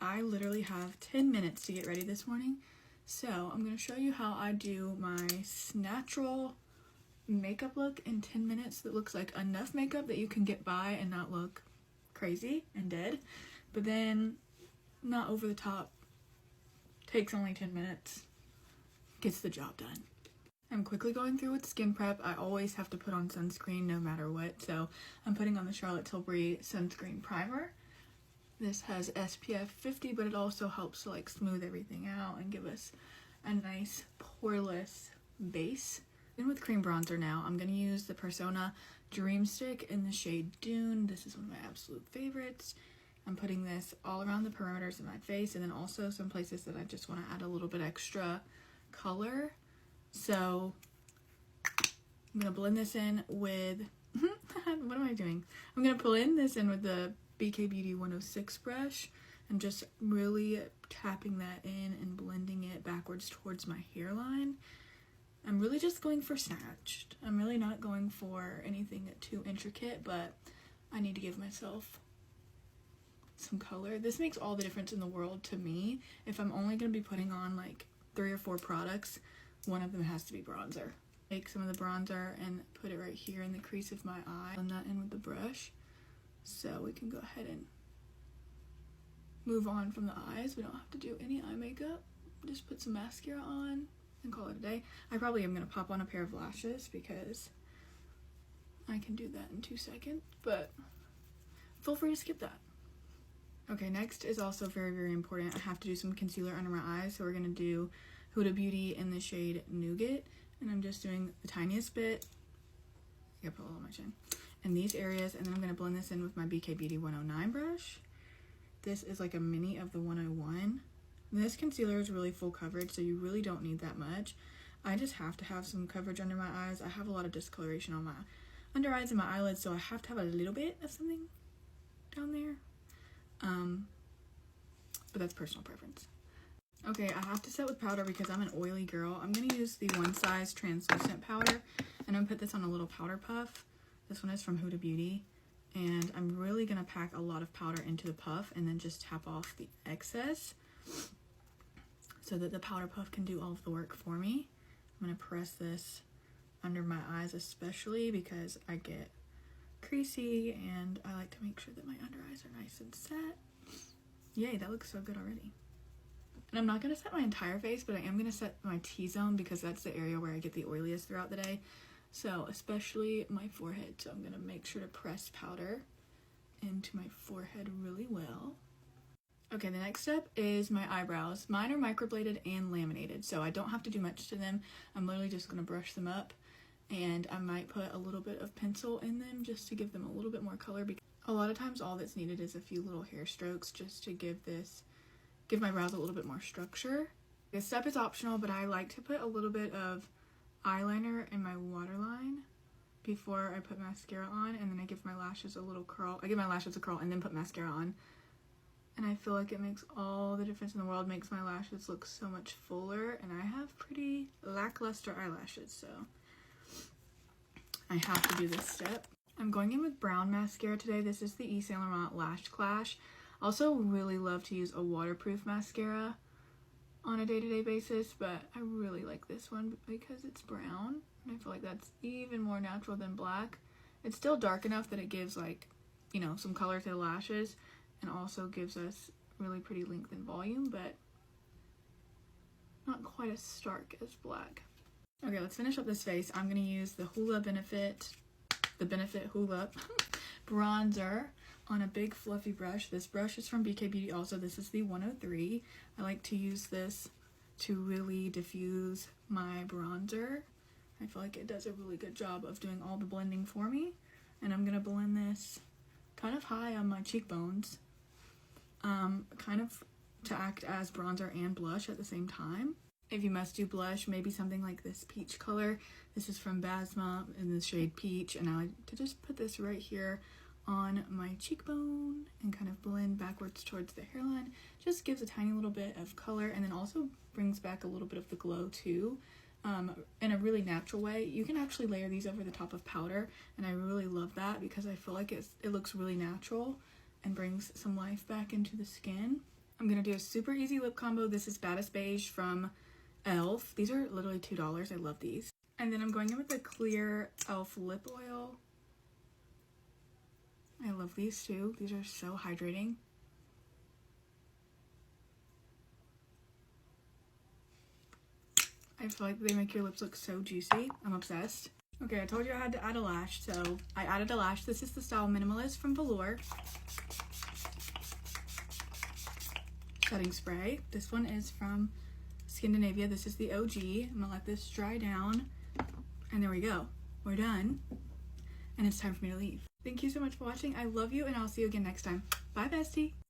I literally have 10 minutes to get ready this morning, so I'm going to show you how I do my natural makeup look in 10 minutes that looks like enough makeup that you can get by and not look crazy and dead, but then not over the top, takes only 10 minutes, gets the job done. I'm quickly going through with skin prep. I always have to put on sunscreen no matter what, so I'm putting on the Charlotte Tilbury sunscreen primer. This has SPF 50, but it also helps to like smooth everything out and give us a nice poreless base. Then with cream bronzer now, I'm going to use the Persona Dream Stick in the shade Dune. This is one of my absolute favorites. I'm putting this all around the perimeters of my face and then also some places that I just want to add a little bit extra color. So I'm going to blend this in with, what am I doing? I'm going to blend this in with the BK Beauty 106 brush and just really tapping that in and blending it backwards towards my hairline. I'm really just going for snatched. I'm really not going for anything too intricate, but I need to give myself some color. This makes all the difference in the world to me. If I'm only going to be putting on like 3 or 4 products, one of them has to be bronzer. Take some of the bronzer and put it right here in the crease of my eye. Blend that in with the brush. So we can go ahead and move on from the eyes. We don't have to do any eye makeup. Just put some mascara on and call it a day. I probably am going to pop on a pair of lashes because I can do that in 2 seconds, but feel free to skip that. Okay, next is also very, very important. I have to do some concealer under my eyes, so we're going to do Huda Beauty in the shade Nougat, and I'm just doing the tiniest bit. I gotta put a little on my chin. In these areas, and then I'm going to blend this in with my BK Beauty 109 brush. This is like a mini of the 101. This concealer is really full coverage, so you really don't need that much. I just have to have some coverage under my eyes. I have a lot of discoloration on my under eyes and my eyelids, so I have to have a little bit of something down there. But that's personal preference. Okay, I have to set with powder because I'm an oily girl. I'm going to use the One Size translucent powder, and I'm going to put this on a little powder puff. This one is from Huda Beauty, and I'm really going to pack a lot of powder into the puff and then just tap off the excess so that the powder puff can do all of the work for me. I'm going to press this under my eyes especially because I get creasy and I like to make sure that my under eyes are nice and set. Yay, that looks so good already. And I'm not going to set my entire face, but I am going to set my T-zone because that's the area where I get the oiliest throughout the day. So especially my forehead. So I'm going to make sure to press powder into my forehead really well. Okay, the next step is my eyebrows. Mine are microbladed and laminated, so I don't have to do much to them. I'm literally just going to brush them up, and I might put a little bit of pencil in them just to give them a little bit more color, because a lot of times all that's needed is a few little hair strokes just to give my brows a little bit more structure. This step is optional, but I like to put a little bit of eyeliner in my waterline before I put mascara on, and then I give my lashes a little curl. I give my lashes a curl and then put mascara on. And I feel like it makes all the difference in the world, makes my lashes look so much fuller, and I have pretty lackluster eyelashes, so I have to do this step. I'm going in with brown mascara today. This is the Yves Saint Laurent Lash Clash. I also really love to use a waterproof mascara on a day-to-day basis, but I really like this one because it's brown, and I feel like that's even more natural than black. It's still dark enough that it gives, like, you know, some color to the lashes, and also gives us really pretty length and volume, but not quite as stark as black. Okay, let's finish up this face. I'm going to use the Benefit Hoola bronzer on a big fluffy brush. This brush is from BK Beauty also. This is the 103. I like to use this to really diffuse my bronzer. I feel like it does a really good job of doing all the blending for me. And I'm going to blend this kind of high on my cheekbones, kind of to act as bronzer and blush at the same time. If you must do blush, maybe something like this peach color. This is from Basma in the shade Peach, and I like to just put this right here on my cheekbone and kind of blend backwards towards the hairline. Just gives a tiny little bit of color, and then also brings back a little bit of the glow too, in a really natural way. You can actually layer these over the top of powder, and I really love that because I feel like it looks really natural and brings some life back into the skin. I'm gonna do a super easy lip combo. This is Baddest Beige from e.l.f. These are literally $2. I love these. And then I'm going in with the clear e.l.f. lip oil. I love these too. These are so hydrating. I feel like they make your lips look so juicy. I'm obsessed. Okay, I told you I had to add a lash, so I added a lash. This is the style Minimalist from Velour. Setting spray. This one is from Scandinavia. This is the OG. I'm gonna let this dry down. And there we go. We're done. And it's time for me to leave. Thank you so much for watching. I love you, and I'll see you again next time. Bye, bestie.